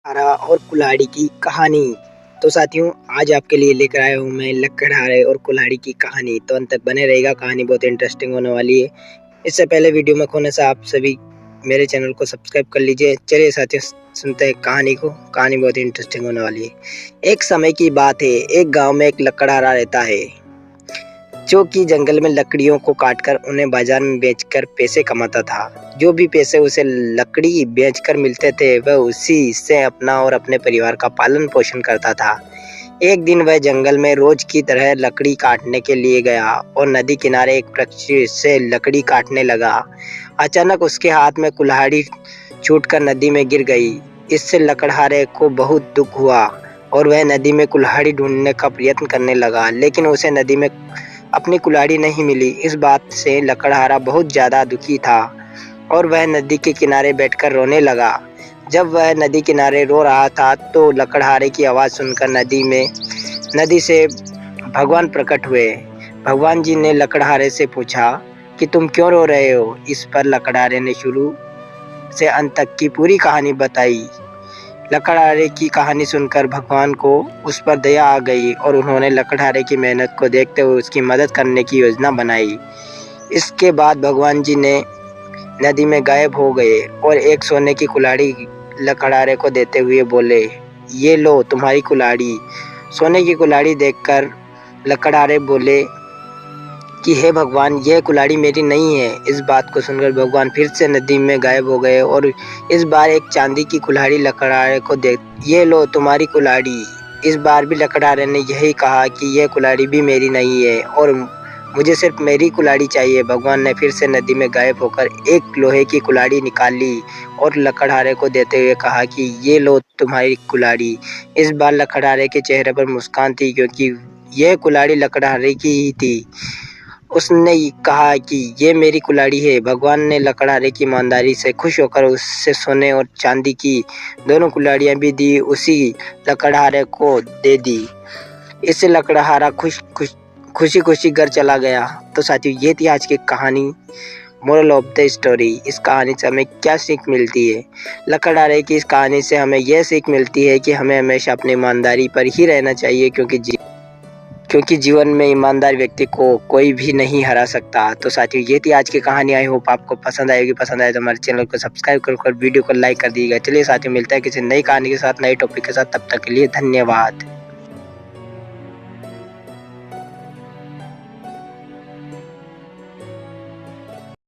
लकड़हारा और कुल्हाड़ी की कहानी। तो साथियों, आज आपके लिए लेकर आया हूँ मैं लकड़हारे और कुल्हाड़ी की कहानी। तो अंत तक बने रहेगा, कहानी बहुत इंटरेस्टिंग होने वाली है। इससे पहले वीडियो में खोने से आप सभी मेरे चैनल को सब्सक्राइब कर लीजिए। चलिए साथियों, सुनते हैं कहानी को। कहानी बहुत इंटरेस्टिंग होने वाली है। एक समय की बात है, एक गाँव में एक लकड़हारा रहता है जो कि जंगल में लकड़ियों को काटकर उन्हें बाजार में बेचकर पैसे कमाता था। जो भी पैसे उसे लकड़ी बेचकर मिलते थे, वह उसी से अपना और अपने परिवार का पालन पोषण करता था। एक दिन वह जंगल में रोज की तरह लकड़ी काटने के लिए गया और नदी किनारे एक वृक्ष से लकड़ी काटने लगा। अचानक उसके हाथ में कुल्हाड़ी छूटकर नदी में गिर गई। इससे लकड़हारे को बहुत दुख हुआ और वह नदी में कुल्हाड़ी ढूंढने का प्रयत्न करने लगा, लेकिन उसे नदी में अपनी कुल्हाड़ी नहीं मिली। इस बात से लकड़हारा बहुत ज़्यादा दुखी था और वह नदी के किनारे बैठकर रोने लगा। जब वह नदी किनारे रो रहा था तो लकड़हारे की आवाज़ सुनकर नदी से भगवान प्रकट हुए। भगवान जी ने लकड़हारे से पूछा कि तुम क्यों रो रहे हो। इस पर लकड़हारे ने शुरू से अंत तक की पूरी कहानी बताई। लकड़हारे की कहानी सुनकर भगवान को उस पर दया आ गई और उन्होंने लकड़हारे की मेहनत को देखते हुए उसकी मदद करने की योजना बनाई। इसके बाद भगवान जी ने नदी में गायब हो गए और एक सोने की कुल्हाड़ी लकड़हारे को देते हुए बोले, ये लो तुम्हारी कुल्हाड़ी। सोने की कुल्हाड़ी देखकर लकड़हारे बोले कि हे भगवान, यह कुल्हाड़ी मेरी नहीं है। इस बात को सुनकर भगवान फिर से नदी में गायब हो गए और इस बार एक चांदी की कुल्हाड़ी लकड़हारे को दे, ये लो तुम्हारी कुल्हाड़ी। इस बार भी लकड़हारे ने यही कहा कि यह कुल्हाड़ी भी मेरी नहीं है और मुझे सिर्फ मेरी कुल्हाड़ी चाहिए। भगवान ने फिर से नदी में गायब होकर एक लोहे की कुल्हाड़ी निकाल ली और लकड़हारे को देते हुए कहा कि ये लो तुम्हारी कुल्हाड़ी। इस बार लकड़हारे के चेहरे पर मुस्कान थी, क्योंकि यह कुल्हाड़ी लकड़हारे की ही थी। उसने कहा कि ये मेरी कुल्हाड़ी है। भगवान ने लकड़हारे की ईमानदारी से खुश होकर उससे सोने और चांदी की दोनों कुल्हाड़ियाँ भी दी, उसी लकड़हारे को दे दी। इससे लकड़हारा खुशी खुशी घर चला गया। तो साथियों, ये थी आज की कहानी, मोरल ऑफ द स्टोरी। इस कहानी से हमें क्या सीख मिलती है? लकड़हारे की इस कहानी से हमें यह सीख मिलती है कि हमें हमेशा अपनी ईमानदारी पर ही रहना चाहिए, क्योंकि जीवन में ईमानदार व्यक्ति को कोई भी नहीं हरा सकता। तो साथियों, ये थी आज की कहानी। आई होप आपको पसंद आएगी। पसंद आए तो हमारे चैनल को सब्सक्राइब कर वीडियो को लाइक कर दीजिएगा। चलिए साथियों, मिलता है किसी नई कहानी के साथ, नए टॉपिक के साथ। तब तक के लिए धन्यवाद।